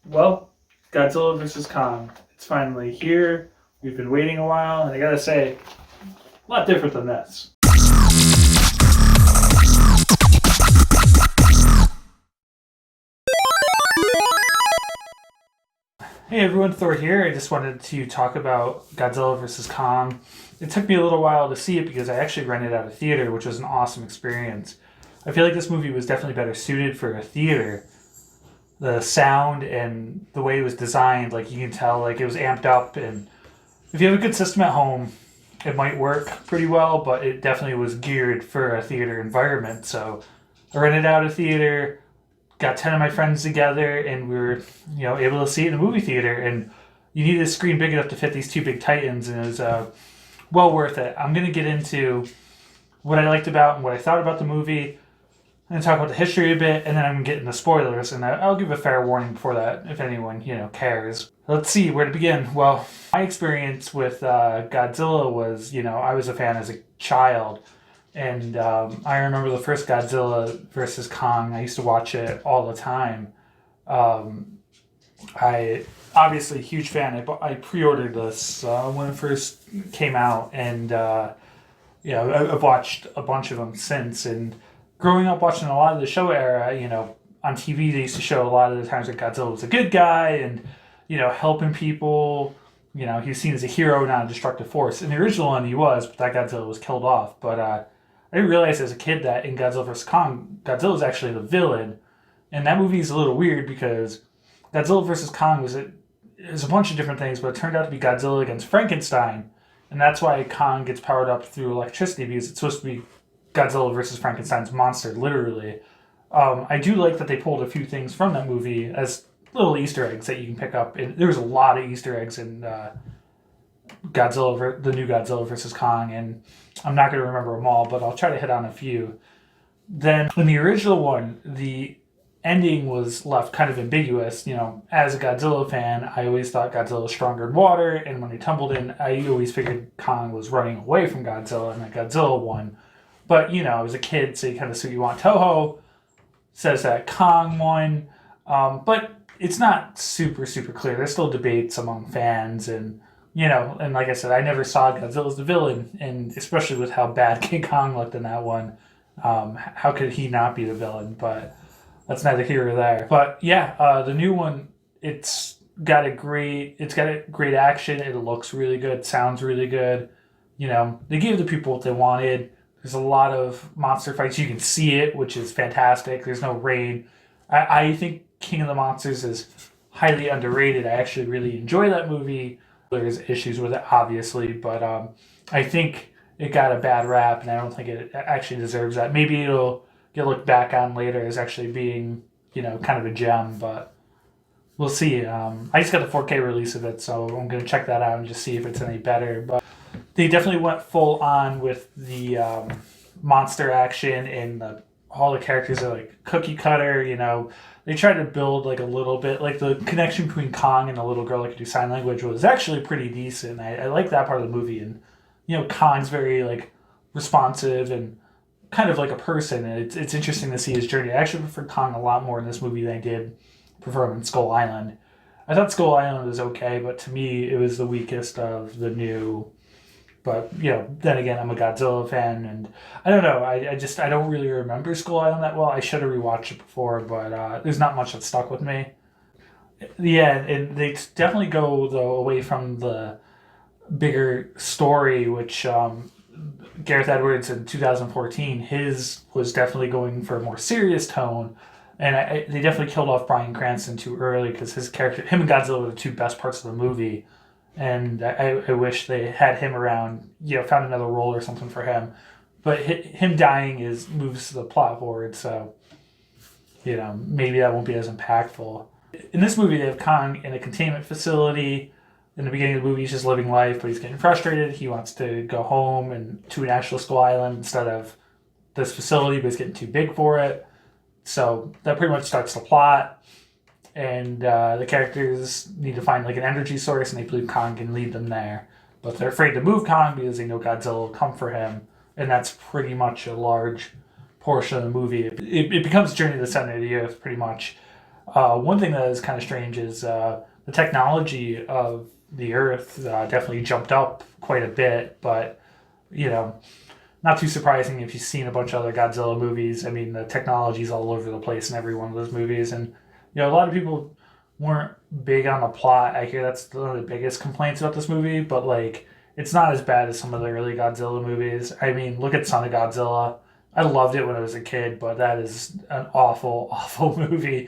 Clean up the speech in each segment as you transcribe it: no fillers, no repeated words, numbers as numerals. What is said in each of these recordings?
Well, Godzilla vs. Kong. It's finally here. We've been waiting a while, and I gotta say, a lot different than this. Hey everyone, Thor here. I just wanted to talk about Godzilla vs. Kong. It took me a little while to see it because I actually rented out a theater, which was an awesome experience. I feel like this movie was definitely better suited for a theater. The sound and the way it was designed, like you can tell, like it was amped up, and if you have a good system at home, it might work pretty well, but it definitely was geared for a theater environment. So I rented out a theater, got 10 of my friends together, and we were, able to see it in a movie theater. And you needed a screen big enough to fit these two big titans, and it was well worth it. I'm going to get into what I liked about and what I thought about the movie. I'm going to talk about the history a bit, and then I'm going to get into spoilers, and I'll give a fair warning before that if anyone, cares. Let's see where to begin. Well, my experience with Godzilla was, I was a fan as a child, and I remember the first Godzilla versus Kong. I used to watch it all the time. I obviously a huge fan. I pre-ordered this when it first came out, and I've watched a bunch of them since. And growing up watching a lot of the Showa era, on TV they used to show a lot of the times that Godzilla was a good guy and helping people. He was seen as a hero, not a destructive force. In the original one, he was, but that Godzilla was killed off. But I didn't realize as a kid that in Godzilla vs. Kong, Godzilla was actually the villain. And that movie is a little weird because Godzilla vs. Kong was a bunch of different things, but it turned out to be Godzilla against Frankenstein. And that's why Kong gets powered up through electricity, because it's supposed to be Godzilla versus Frankenstein's monster, literally. I do like that they pulled a few things from that movie as little Easter eggs that you can pick up. And there was a lot of Easter eggs in the new Godzilla versus Kong, and I'm not going to remember them all, but I'll try to hit on a few. Then in the original one, the ending was left kind of ambiguous. As a Godzilla fan, I always thought Godzilla was stronger in water, and when he tumbled in, I always figured Kong was running away from Godzilla and that Godzilla won. But, I was a kid, so you kind of see what you want. Toho says that Kong won, but it's not super, super clear. There's still debates among fans, and, and like I said, I never saw Godzilla as the villain, and especially with how bad King Kong looked in that one, how could he not be the villain? But that's neither here or there. But yeah, the new one, it's got a great action. It looks really good, sounds really good. They gave the people what they wanted. There's a lot of monster fights. You can see it, which is fantastic. There's no rain. I think King of the Monsters is highly underrated. I actually really enjoy that movie. There's issues with it, obviously, but I think it got a bad rap, and I don't think it actually deserves that. Maybe it'll get looked back on later as actually being, kind of a gem, but we'll see. I just got the 4K release of it, so I'm going to check that out and just see if it's any better. But they definitely went full on with the monster action, and all the characters are like cookie cutter. They tried to build like a little bit, like the connection between Kong and the little girl that could do sign language was actually pretty decent. I like that part of the movie, and Kong's very like responsive and kind of like a person, and it's interesting to see his journey. I actually prefer Kong a lot more in this movie than I did prefer him in Skull Island. I thought Skull Island was okay, but to me it was the weakest of the new. But, then again, I'm a Godzilla fan, and I don't know. I don't really remember Skull Island that well. I should have rewatched it before, but there's not much that stuck with me. Yeah, and they definitely go, though, away from the bigger story, which Gareth Edwards in 2014, his was definitely going for a more serious tone. And they definitely killed off Bryan Cranston too early because his character, him and Godzilla were the two best parts of the movie. And I wish they had him around, found another role or something for him. But him dying moves the plot forward, so, maybe that won't be as impactful. In this movie, they have Kong in a containment facility. In the beginning of the movie, he's just living life, but he's getting frustrated. He wants to go home and to an actual Skull Island instead of this facility, but he's getting too big for it. So that pretty much starts the plot. And the characters need to find like an energy source, and they believe Kong can lead them there. But they're afraid to move Kong because they know Godzilla will come for him. And that's pretty much a large portion of the movie. It becomes Journey to the Center of the Earth, pretty much. One thing that is kind of strange is the technology of the Earth definitely jumped up quite a bit, but you know, not too surprising if you've seen a bunch of other Godzilla movies. I mean, the technology's all over the place in every one of those movies, and a lot of people weren't big on the plot. I hear that's one of the biggest complaints about this movie, but like, it's not as bad as some of the early Godzilla movies. I mean, look at Son of Godzilla. I loved it when I was a kid, but that is an awful, awful movie.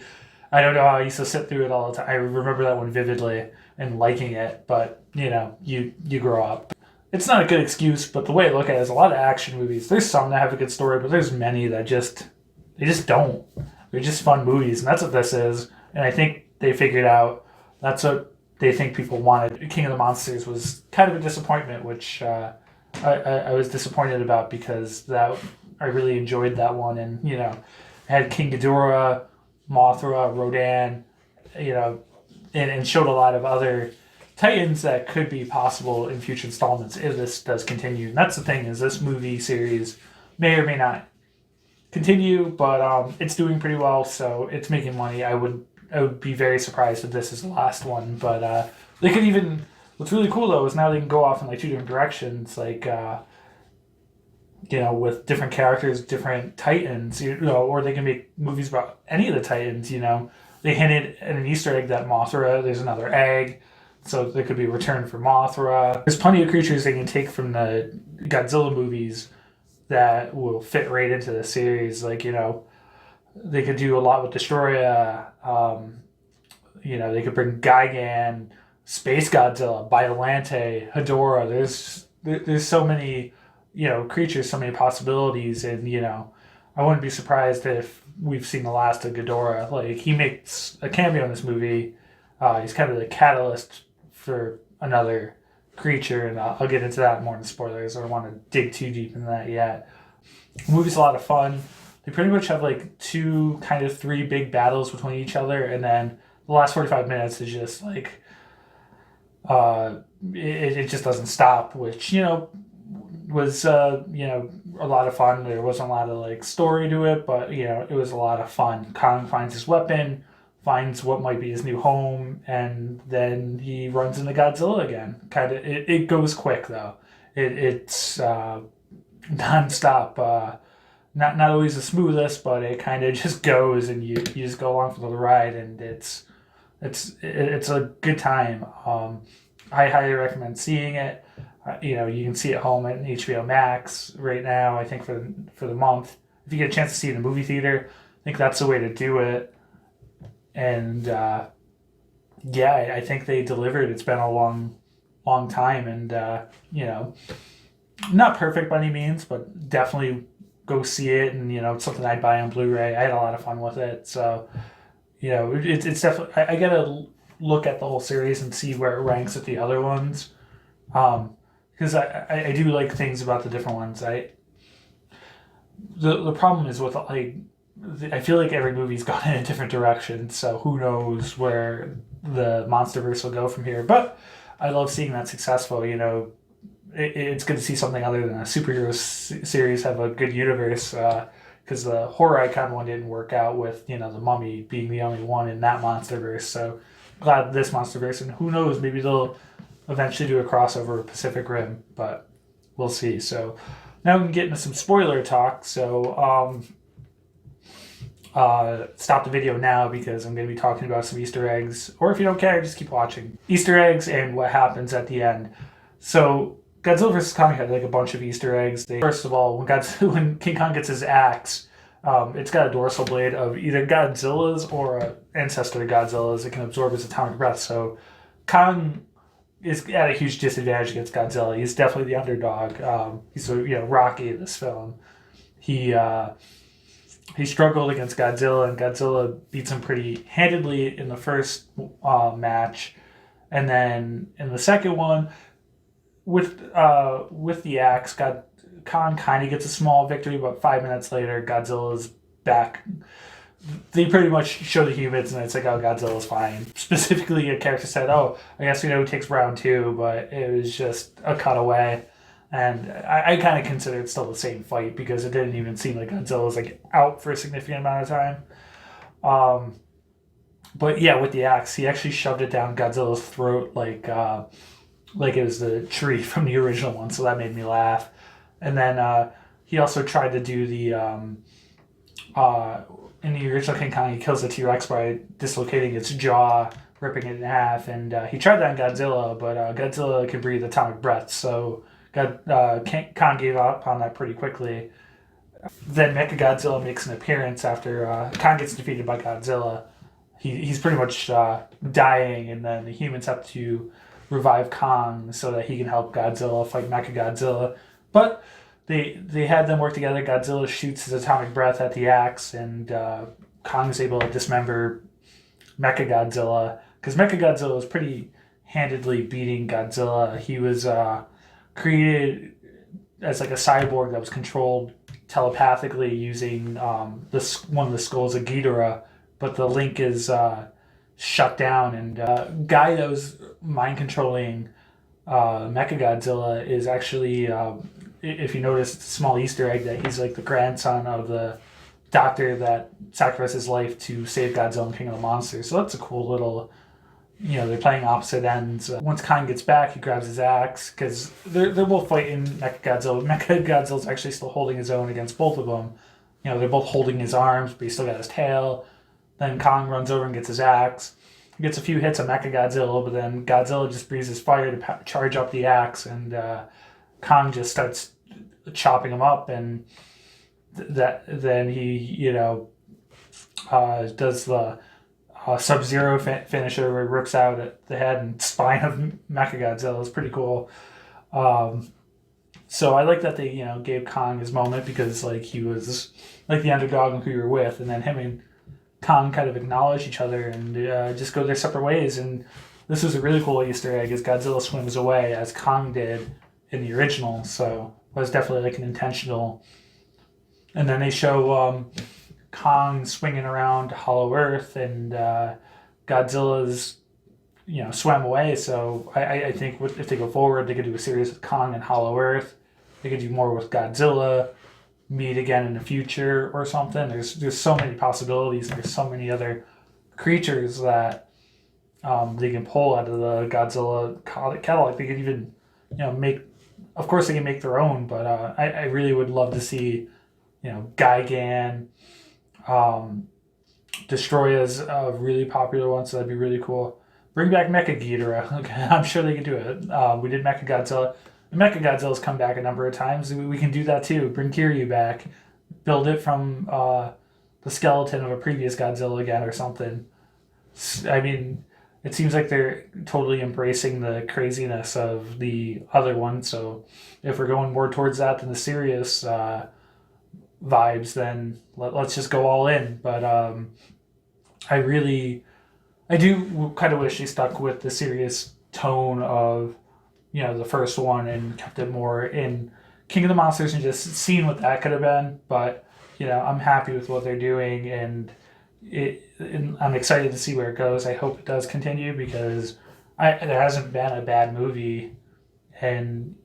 I don't know how I used to sit through it all the time. I remember that one vividly and liking it, but you grow up. It's not a good excuse, but the way I look at it is a lot of action movies. There's some that have a good story, but there's many that they just don't. They're just fun movies, and that's what this is. And I think they figured out that's what they think people wanted. King of the Monsters was kind of a disappointment, which I was disappointed about because that I really enjoyed that one, and had King Ghidorah, Mothra, Rodan, and showed a lot of other Titans that could be possible in future installments if this does continue. And that's the thing, is this movie series may or may not continue, but it's doing pretty well, so it's making money. I would be very surprised if this is the last one, but they could even. What's really cool though is now they can go off in like two different directions, like with different characters, different Titans, or they can make movies about any of the Titans. They hinted at an Easter egg that Mothra, there's another egg, so there could be a return for Mothra. There's plenty of creatures they can take from the Godzilla movies that will fit right into the series. Like, they could do a lot with Destroya. They could bring Gigan, Space Godzilla, Biolante, Hedorah. There's so many, creatures, so many possibilities, and I wouldn't be surprised if we've seen the last of Ghidorah. Like, he makes a cameo in this movie. He's kind of the catalyst for another creature, and I'll get into that more in the spoilers. I don't want to dig too deep into that yet. The movie's a lot of fun. They pretty much have like three big battles between each other, and then the last 45 minutes is just like it just doesn't stop, which was a lot of fun. There wasn't a lot of like story to it, but it was a lot of fun. Kong finds his weapon, finds what might be his new home, and then he runs into Godzilla again. It goes quick though. It's nonstop. Not always the smoothest, but it kind of just goes, and you just go along for the ride, and it's a good time. I highly recommend seeing it. You can see it home at HBO Max right now. I think for the month, if you get a chance to see it in a movie theater, I think that's the way to do it. And I think they delivered. It's been a long time, and not perfect by any means, but definitely go see it. And it's something I'd buy on Blu-ray. I had a lot of fun with it, so it's definitely. I gotta look at the whole series and see where it ranks with the other ones, because I do like things about the different ones. The problem is with I feel like every movie's gone in a different direction, so who knows where the Monsterverse will go from here. But I love seeing that successful. It's good to see something other than a superhero series have a good universe, because the horror icon one didn't work out with the Mummy being the only one in that Monsterverse. So glad this Monsterverse, and who knows, maybe they'll eventually do a crossover with Pacific Rim, but we'll see. So now we can get into some spoiler talk. So stop the video now because I'm going to be talking about some Easter eggs, or if you don't care, just keep watching. Easter eggs and what happens at the end. So Godzilla vs. Kong had like a bunch of Easter eggs. First of all, when King Kong gets his axe, it's got a dorsal blade of either Godzilla's or an ancestor of Godzilla's. It can absorb his atomic breath. So Kong is at a huge disadvantage against Godzilla. He's definitely the underdog. He's Rocky in this film. He struggled against Godzilla, and Godzilla beats him pretty handedly in the first match, and then in the second one, with the axe, Kong kind of gets a small victory, but 5 minutes later, Godzilla's back. They pretty much show the humans, and it's like, oh, Godzilla's fine. Specifically, a character said, oh, I guess who takes round 2, but it was just a cutaway. And I kind of consider it still the same fight because it didn't even seem like Godzilla was out for a significant amount of time. But yeah, with the axe, he actually shoved it down Godzilla's throat like it was the tree from the original one. So that made me laugh. And then he also tried to do the uh, in the original King Kong, he kills the T Rex by dislocating its jaw, ripping it in half. And he tried that on Godzilla, but Godzilla can breathe atomic breath, so Kong gave up on that pretty quickly. Then Mechagodzilla makes an appearance after Kong gets defeated by Godzilla. He's pretty much dying, and then the humans have to revive Kong so that he can help Godzilla fight Mechagodzilla. But they had them work together. Godzilla shoots his atomic breath at the axe, and Kong is able to dismember Mechagodzilla, because Mechagodzilla was pretty handedly beating Godzilla. He was created as like a cyborg that was controlled telepathically using one of the skulls of Ghidorah, but the link is shut down, and guy that was mind controlling Mechagodzilla is actually, if you notice, it's a small Easter egg that he's like the grandson of the doctor that sacrificed his life to save Godzilla and King of the Monsters. So that's a cool little, they're playing opposite ends. Once Kong gets back, he grabs his axe, because they're both fighting Mechagodzilla. Mechagodzilla's actually still holding his own against both of them. They're both holding his arms, but he's still got his tail. Then Kong runs over and gets his axe. He gets a few hits of Mechagodzilla, but then Godzilla just breathes fire to charge up the axe, and Kong just starts chopping him up, and then he, does the Sub-Zero finisher where he rips out the head and spine of Mechagodzilla. It's pretty cool. So I like that they, gave Kong his moment, because like he was like the underdog who you're with, and then him and Kong kind of acknowledge each other and just go their separate ways. And this was a really cool Easter egg, as Godzilla swims away as Kong did in the original. So it was definitely like an intentional. And then they show Kong swinging around Hollow Earth, and Godzilla's swam away. So I think if they go forward, they could do a series with Kong and Hollow Earth. They could do more with Godzilla, meet again in the future or something. There's so many possibilities. There's so many other creatures that they can pull out of the Godzilla catalog. They could even make, of course they can make their own, but I really would love to see Gigan. Destroya's a really popular one, so that'd be really cool. Bring back Mecha Ghidorah. Okay, I'm sure they can do it. We did Mecha Godzilla. Mechagodzilla's come back a number of times. We can do that too. Bring Kiryu back. Build it from the skeleton of a previous Godzilla again or something. I mean, it seems like they're totally embracing the craziness of the other one. So if we're going more towards that than the serious vibes, then let's just go all in. But I do kind of wish they stuck with the serious tone of the first one and kept it more in King of the Monsters and just seeing what that could have been. But I'm happy with what they're doing, and I'm excited to see where it goes. I hope it does continue, because there hasn't been a bad movie, and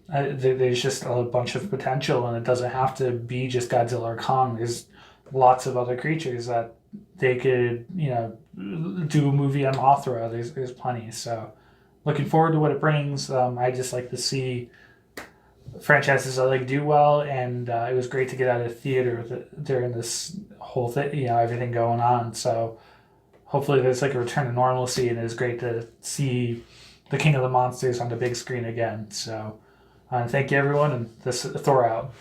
there's just a bunch of potential, and it doesn't have to be just Godzilla or Kong. There's lots of other creatures that they could do a movie on Mothra. There's plenty. So looking forward to what it brings. I just like to see franchises that do well, and it was great to get out of theater during this whole thing, everything going on. So hopefully there's a return to normalcy, and it's great to see the King of the Monsters on the big screen again. So thank you everyone, and this Thor out.